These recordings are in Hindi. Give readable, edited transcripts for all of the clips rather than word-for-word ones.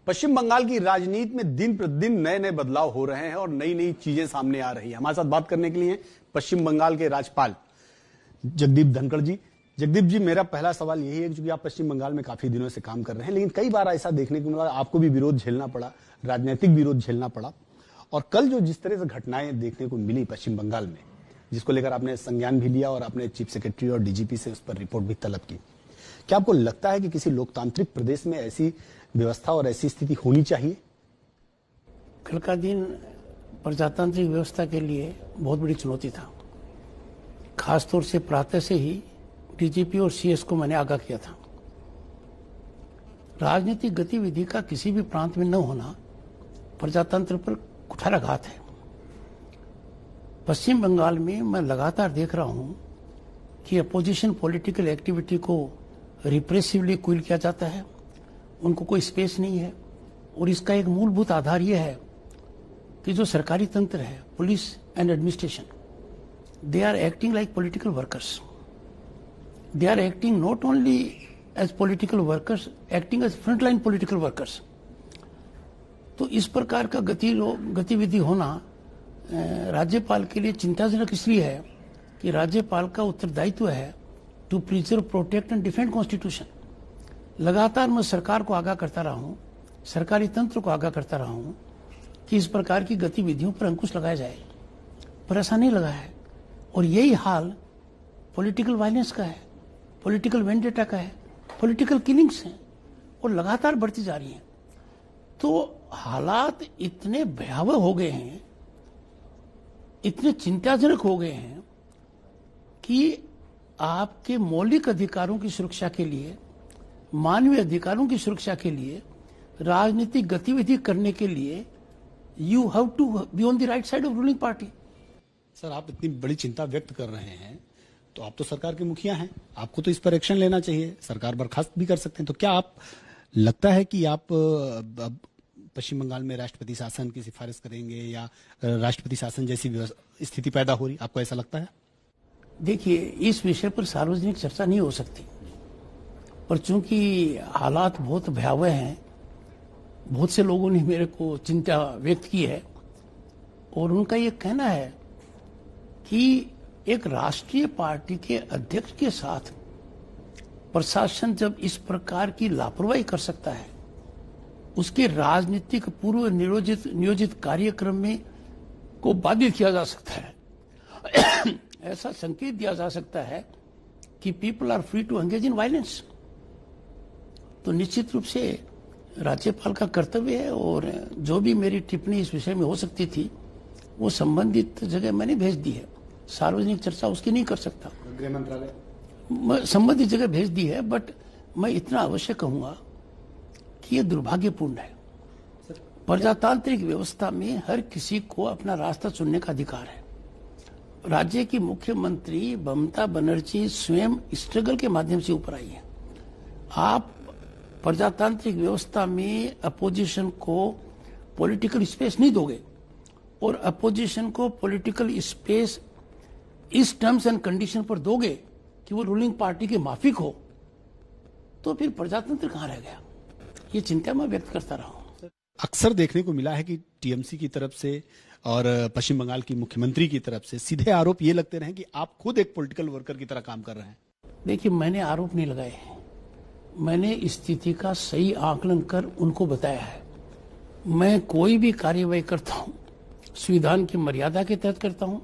पश्चिम बंगाल की राजनीति में दिन प्रतिदिन नए नए बदलाव हो रहे हैं और नई नई चीजें सामने आ रही हैं। हमारे साथ बात करने के लिए पश्चिम बंगाल के राज्यपाल जगदीप धनखड़ जी। जगदीप जी, मेरा पहला सवाल यही है, क्योंकि आप पश्चिम बंगाल में काफी दिनों से काम कर रहे हैं, लेकिन कई बार ऐसा देखने को मिला, आपको भी विरोध झेलना पड़ा, राजनीतिक विरोध झेलना पड़ा। और कल जो जिस तरह से घटनाएं देखने को मिली पश्चिम बंगाल में, जिसको लेकर आपने संज्ञान भी लिया और आपने चीफ सेक्रेटरी और डीजीपी से उस पर रिपोर्ट भी तलब की, क्या आपको लगता है कि किसी लोकतांत्रिक प्रदेश में ऐसी व्यवस्था और ऐसी स्थिति होनी चाहिए? कल का दिन प्रजातांत्रिक व्यवस्था के लिए बहुत बड़ी चुनौती था। खासतौर से प्रातः से ही डीजीपी और सीएस को मैंने आगाह किया था। राजनीतिक गतिविधि का किसी भी प्रांत में न होना प्रजातंत्र पर कुठाराघात है। पश्चिम बंगाल में मैं लगातार देख रहा हूं कि अपोजिशन पॉलिटिकल एक्टिविटी को रिप्रेसिवली क्विल किया जाता है, उनको कोई स्पेस नहीं है। और इसका एक मूलभूत आधार यह है कि जो सरकारी तंत्र है, police and administration, they are acting like political workers. They are acting not only as political workers, acting as frontline political workers. तो इस प्रकार का गतिविधि होना राज्यपाल के लिए चिंताजनक इसलिए है कि राज्यपाल का उत्तरदायित्व है to preserve, protect and defend constitution. लगातार मैं सरकार को आगाह करता रहा हूं, सरकारी तंत्र को आगाह करता रहा हूं कि इस प्रकार की गतिविधियों पर अंकुश लगाया जाए, पर ऐसा नहीं लगा है। और यही हाल पॉलिटिकल वायलेंस का है, पॉलिटिकल वेंडेटा का है, पॉलिटिकल किलिंग्स हैं और लगातार बढ़ती जा रही हैं। तो हालात इतने भयावह हो गए हैं, इतने चिंताजनक हो गए हैं कि आपके मौलिक अधिकारों की सुरक्षा के लिए, मानवीय अधिकारों की सुरक्षा के लिए, राजनीतिक गतिविधि करने के लिए you have to be on the right side of ruling party. Sir, आप इतनी बड़ी चिंता व्यक्त कर रहे हैं, तो आप तो सरकार के मुखिया हैं, आपको तो इस पर एक्शन लेना चाहिए, सरकार बर्खास्त भी कर सकते हैं। तो क्या आप लगता है कि आप पश्चिम बंगाल में राष्ट्रपति शासन की सिफारिश करेंगे या राष्ट्रपति शासन जैसी स्थिति पैदा हो रही, आपको ऐसा लगता है? देखिए, इस विषय पर सार्वजनिक चर्चा नहीं हो सकती, पर चूंकि हालात बहुत भयावह हैं, बहुत से लोगों ने मेरे को चिंता व्यक्त की है और उनका ये कहना है कि एक राष्ट्रीय पार्टी के अध्यक्ष के साथ प्रशासन जब इस प्रकार की लापरवाही कर सकता है, उसके राजनीतिक पूर्व नियोजित कार्यक्रम में को बाधित किया जा सकता है। ऐसा संकेत दिया जा सकता है कि people are free to engage in violence. तो निश्चित रूप से राज्यपाल का कर्तव्य है और जो भी मेरी टिप्पणी इस विषय में हो सकती थी वो संबंधित जगह मैंने भेज दी है। सार्वजनिक चर्चा उसकी नहीं कर सकता, गृह मंत्रालय संबंधित जगह भेज दी है। बट मैं इतना अवश्य कहूंगा कि यह दुर्भाग्यपूर्ण है। प्रजातांत्रिक व्यवस्था में हर किसी को अपना रास्ता चुनने का अधिकार है। राज्य की मुख्यमंत्री ममता बनर्जी स्वयं स्ट्रगल के माध्यम से ऊपर आई है। आप प्रजातांत्रिक व्यवस्था में अपोजिशन को पॉलिटिकल स्पेस नहीं दोगे और अपोजिशन को पॉलिटिकल स्पेस इस टर्म्स एंड कंडीशन पर दोगे कि वो रूलिंग पार्टी के माफिक हो, तो फिर प्रजातंत्र कहां रह गया? ये चिंता मैं व्यक्त करता रहा हूं। अक्सर देखने को मिला है कि टीएमसी की तरफ से और पश्चिम बंगाल की मुख्यमंत्री की तरफ से सीधे आरोप ये लगते रहे कि आप खुद एक पॉलिटिकल वर्कर की तरह काम कर रहे हैं। देखिए, मैंने आरोप नहीं लगाए हैं, मैंने स्थिति का सही आकलन कर उनको बताया है। मैं कोई भी कार्यवाही करता हूं संविधान की मर्यादा के तहत करता हूं,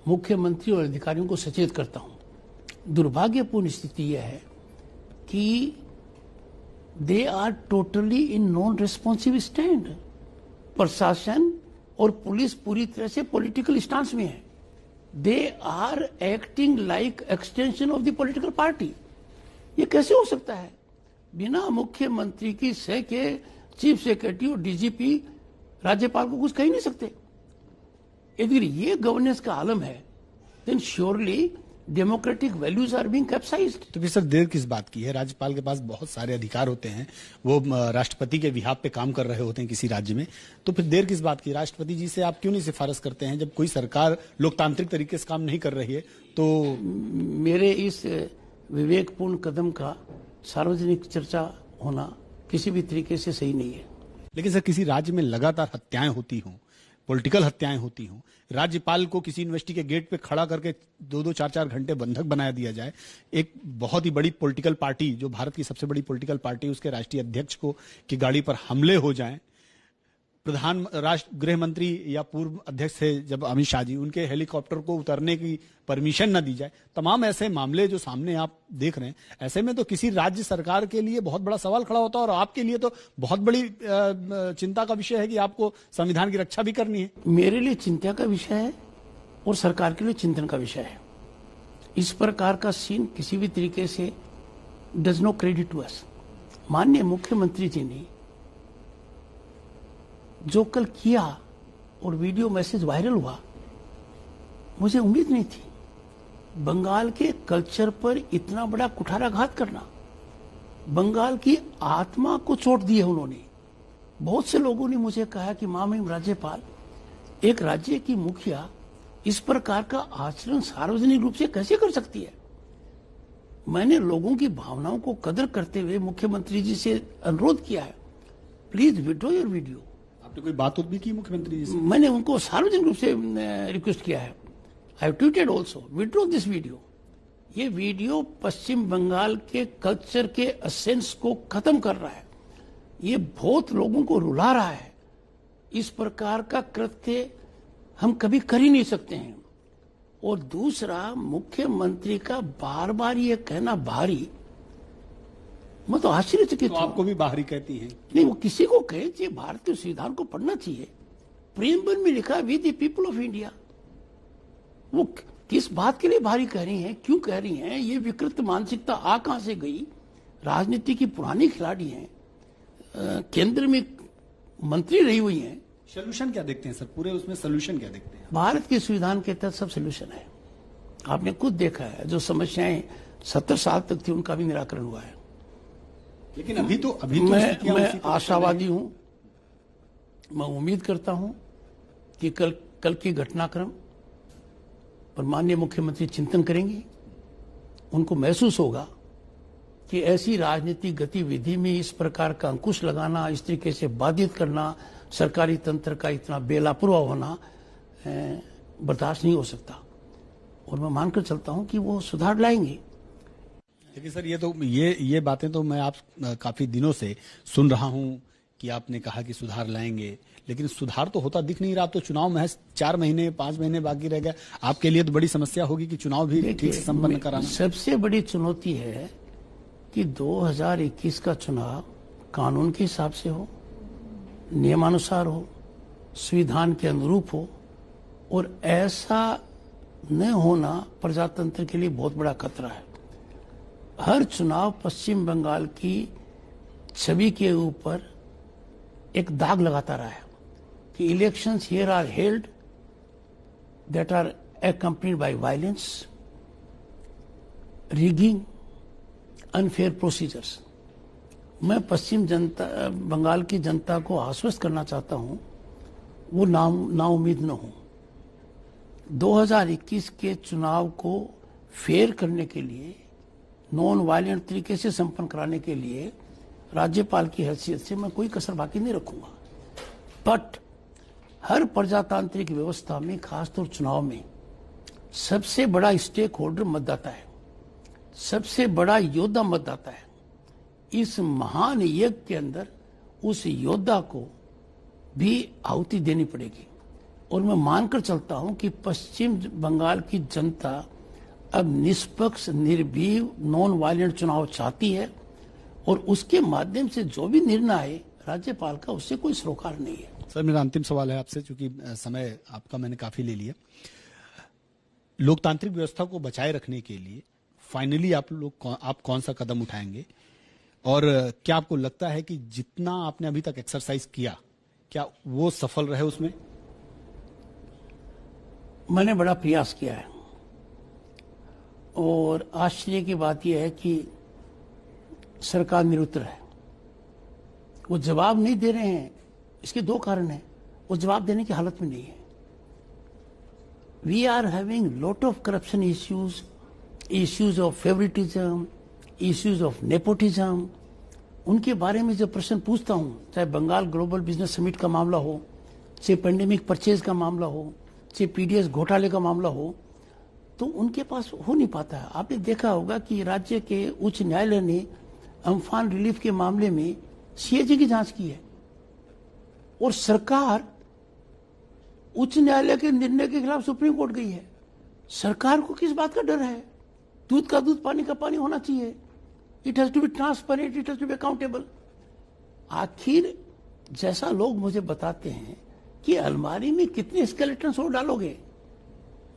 मुख्यमंत्री और अधिकारियों को सचेत करता हूं। दुर्भाग्यपूर्ण स्थिति यह है कि they are totally in non responsive stand. प्रशासन और पुलिस पूरी तरह से पॉलिटिकल स्टांस में है। They are acting like extension of the political party. ये कैसे हो सकता है? बिना मुख्यमंत्री की सह के चीफ सेक्रेटरी और डीजीपी राज्यपाल को कुछ कह ही नहीं सकते। यदि ये गवर्नेंस का आलम है, then surely democratic values are being capsized. तो फिर सर, देर किस बात की है? राज्यपाल के पास बहुत सारे अधिकार होते हैं, वो राष्ट्रपति के बिहाफ पे काम कर रहे होते हैं किसी राज्य में, तो फिर देर किस बात की? राष्ट्रपति जी से आप क्यों नहीं सिफारिश करते हैं जब कोई सरकार लोकतांत्रिक तरीके से काम नहीं कर रही है? तो मेरे इस विवेकपूर्ण कदम का सार्वजनिक चर्चा होना किसी भी तरीके से सही नहीं है। लेकिन सर किसी राज्य में लगातार हत्याएं होती हों, पॉलिटिकल हत्याएं होती हों, राज्यपाल को किसी यूनिवर्सिटी के गेट पे खड़ा करके 2-2 4-4 घंटे बंधक बनाया दिया जाए, एक बहुत ही बड़ी पॉलिटिकल पार्टी जो भारत की सबसे बड़ी पॉलिटिकल पार्टी उसके राष्ट्रीय अध्यक्ष को की गाड़ी पर हमले हो जाएं, राष्ट्र गृह मंत्री या पूर्व अध्यक्ष थे जब अमित शाह जी, उनके हेलीकॉप्टर को उतरने की परमिशन न दी जाए, तमाम ऐसे मामले जो सामने आप देख रहे हैं, ऐसे में तो किसी राज्य सरकार के लिए बहुत बड़ा सवाल खड़ा होता है और आपके लिए तो बहुत बड़ी चिंता का विषय है कि आपको संविधान की रक्षा भी करनी है। मेरे लिए चिंता का विषय है और सरकार के लिए चिंतन का विषय है। इस प्रकार का सीन किसी भी तरीके से does no credit to us. माननीय मुख्यमंत्री जी ने जो कल किया और वीडियो मैसेज वायरल हुआ, मुझे उम्मीद नहीं थी। बंगाल के कल्चर पर इतना बड़ा कुठाराघात करना, बंगाल की आत्मा को चोट दी है उन्होंने। बहुत से लोगों ने मुझे कहा कि माननीय राज्यपाल, एक राज्य की मुखिया इस प्रकार का आचरण सार्वजनिक रूप से कैसे कर सकती है। मैंने लोगों की भावनाओं को कदर करते हुए मुख्यमंत्री जी से अनुरोध किया है, प्लीज विड्रॉ योर वीडियो। आपने कोई बात भी की मुख्यमंत्री जी से? मैंने उनको सार्वजनिक रूप से रिक्वेस्ट किया है। I have tweeted also, withdraw this video. ये वीडियो पश्चिम बंगाल के कल्चर के एसेंस को खत्म कर रहा है, ये बहुत लोगों को रुला रहा है। इस प्रकार का कृत्य हम कभी कर ही नहीं सकते हैं। और दूसरा, मुख्यमंत्री का बार बार ये कहना बाहरी, मैं तो आश्चर्यचकित हूं। आपको भी बाहरी कहती हैं? नहीं, वो किसी को कहे चाहिए, भारतीय संविधान को पढ़ना चाहिए। प्रेमबंध में लिखा है we the people of India. वो किस बात के लिए बाहरी कह रही हैं, क्यों कह रही हैं? ये विकृत मानसिकता आ कहां से गई? राजनीति की पुरानी खिलाड़ी हैं, केंद्र में मंत्री रही हुई हैं। सोल्यूशन क्या देखते हैं सर? पूरे उसमें सोल्यूशन क्या देखते हैं? भारत के संविधान के तहत सब सोल्यूशन है। आपने खुद देखा है, जो समस्याएं 70 साल तक थी उनका भी निराकरण हुआ है। लेकिन अभी तो मैं आशावादी हूं। मैं उम्मीद करता हूं कि कल की घटनाक्रम पर माननीय मुख्यमंत्री चिंतन करेंगे। उनको महसूस होगा कि ऐसी राजनीतिक गतिविधि में इस प्रकार का अंकुश लगाना, इस तरीके से बाधित करना, सरकारी तंत्र का इतना बेलापरवाह होना बर्दाश्त नहीं हो सकता। और मैं मानकर चलता हूं कि वो सुधार लाएंगे। लेकिन सर ये बातें तो मैं आप काफी दिनों से सुन रहा हूं कि आपने कहा कि सुधार लाएंगे, लेकिन सुधार तो होता दिख नहीं रहा। आप तो चुनाव महज 4 महीने 5 महीने बाकी रह गए। आपके लिए तो बड़ी समस्या होगी कि चुनाव भी ठीक से संपन्न कराना। सबसे बड़ी चुनौती है कि 2021 का चुनाव कानून के हिसाब से हो, नियमानुसार हो, संविधान के अनुरूप हो। और ऐसा न होना प्रजातंत्र के लिए बहुत बड़ा खतरा है। हर चुनाव पश्चिम बंगाल की छवि के ऊपर एक दाग लगाता रहा है कि elections here are held that are accompanied by violence, rigging, unfair procedures। मैं पश्चिम बंगाल की जनता को आश्वस्त करना चाहता हूं, वो नाउम्मीद न हो। 2021 के चुनाव को फेयर करने के लिए, नॉन वायलेंट तरीके से संपन्न कराने के लिए राज्यपाल की हैसियत से मैं कोई कसर बाकी नहीं रखूंगा। बट हर प्रजातांत्रिक व्यवस्था में, खासतौर चुनाव में, सबसे बड़ा स्टेक होल्डर मतदाता है, सबसे बड़ा योद्धा मतदाता है। इस महान यज्ञ के अंदर उस योद्धा को भी आहुति देनी पड़ेगी। और मैं मानकर चलता हूं कि पश्चिम बंगाल की जनता अब निष्पक्ष, निर्भीक, नॉन वायलेंट चुनाव चाहती है। और उसके माध्यम से जो भी निर्णय आए राज्यपाल का, उससे कोई सरोकार नहीं है। सर, मेरा अंतिम सवाल है आपसे, क्योंकि समय आपका मैंने काफी ले लिया। लोकतांत्रिक व्यवस्था को बचाए रखने के लिए फाइनली आप कौन सा कदम उठाएंगे? और क्या आपको लगता है कि जितना आपने अभी तक एक्सरसाइज किया, क्या वो सफल रहे उसमें? मैंने बड़ा प्रयास किया है और आश्चर्य की बात यह है कि सरकार निरुत्तर है। वो जवाब नहीं दे रहे हैं। इसके 2 कारण हैं। वो जवाब देने की हालत में नहीं है। We are having lot of corruption issues, issues of favouritism, issues of nepotism, उनके बारे में जब प्रश्न पूछता हूं, चाहे बंगाल ग्लोबल बिजनेस समिट का मामला हो, चाहे पेंडेमिक परचेज का मामला हो, चाहे पीडीएस घोटाले का मामला हो, तो उनके पास हो नहीं पाता है। आपने देखा होगा कि राज्य के उच्च न्यायालय ने अम्फान रिलीफ के मामले में सीएजी की जांच की है और सरकार उच्च न्यायालय के निर्णय के खिलाफ सुप्रीम कोर्ट गई है। सरकार को किस बात का डर है? दूध का दूध, पानी का पानी होना चाहिए। It has to be transparent, it has to be accountable. आखिर जैसा लोग मुझे बताते हैं कि अलमारी में कितने स्केलेटन्स और डालोगे,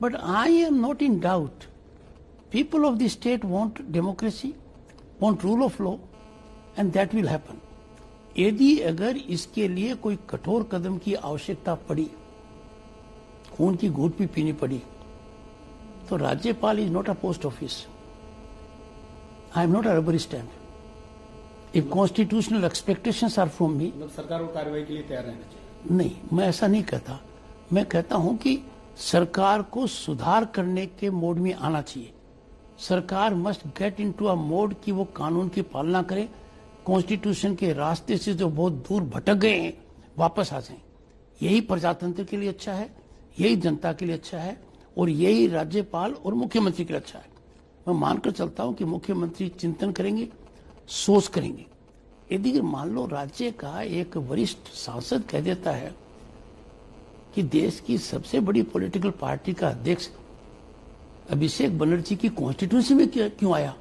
but I am not in doubt. People of the state want democracy, want rule of law, and that will happen. यदि अगर इसके लिए कोई कठोर कदम की आवश्यकता पड़ी, खून की घूंट भी पीनी पड़ी, तो राज्यपाल is not a post office. I am not a rubber stamp. If constitutional expectations are from me, सरकार को कार्रवाई के लिए तैयार रहना चाहिए। नहीं, मैं ऐसा नहीं कहता। मैं कहता हूं कि सरकार को सुधार करने के मोड में आना चाहिए। सरकार must get into a mode कि वो कानून की पालना करे, कॉन्स्टिट्यूशन के रास्ते से जो बहुत दूर भटक गए हैं वापस आ जाएं। यही प्रजातंत्र के लिए अच्छा है, यही जनता के लिए अच्छा है, और यही राज्यपाल और मुख्यमंत्री के लिए अच्छा है। मैं मानकर चलता हूं कि मुख्यमंत्री चिंतन करेंगे, सोच करेंगे। यदि मान लो राज्य का एक वरिष्ठ सांसद कह देता है कि देश की सबसे बड़ी पॉलिटिकल पार्टी का अध्यक्ष अभिषेक बनर्जी की कॉन्स्टिट्यूंसी में क्यों आया,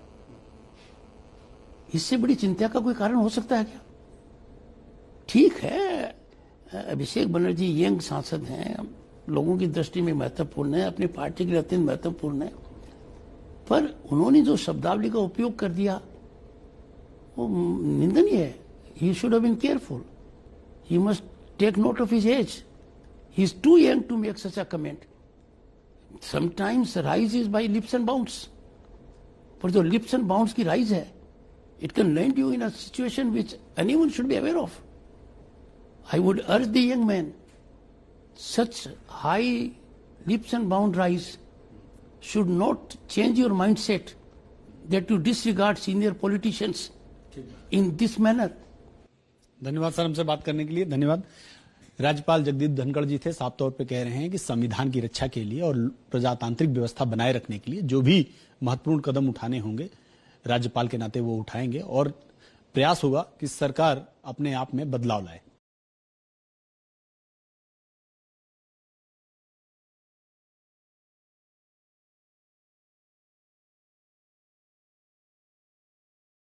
इससे बड़ी चिंता का कोई कारण हो सकता है क्या? ठीक है, अभिषेक बनर्जी यंग सांसद हैं, लोगों की दृष्टि में महत्वपूर्ण है, अपनी पार्टी के लिए अत्यंत महत्वपूर्ण है, पर उन्होंने जो शब्दावली का उपयोग कर दिया वो निंदनीय है। He should have been careful, he must take note of his age, he is too young to make such a comment. Sometimes rise is by leaps and bounds, पर जो लिप्स एंड बाउंड्स की राइज है, it can land you in a situation which anyone should be aware of. I would urge the young man, such high leaps and bound rise should not change your mindset that you disregard senior politicians in this manner. धन्यवाद सर, हमसे बात करने के लिए धन्यवाद। राज्यपाल जगदीप धनखड़ जी थे, साफ तौर पे कह रहे हैं कि संविधान की रक्षा के लिए और प्रजातांत्रिक व्यवस्था बनाए रखने के लिए जो भी महत्वपूर्ण कदम उठाने होंगे राज्यपाल के नाते वो उठाएंगे और प्रयास होगा कि सरकार अपने आप में बदलाव लाए।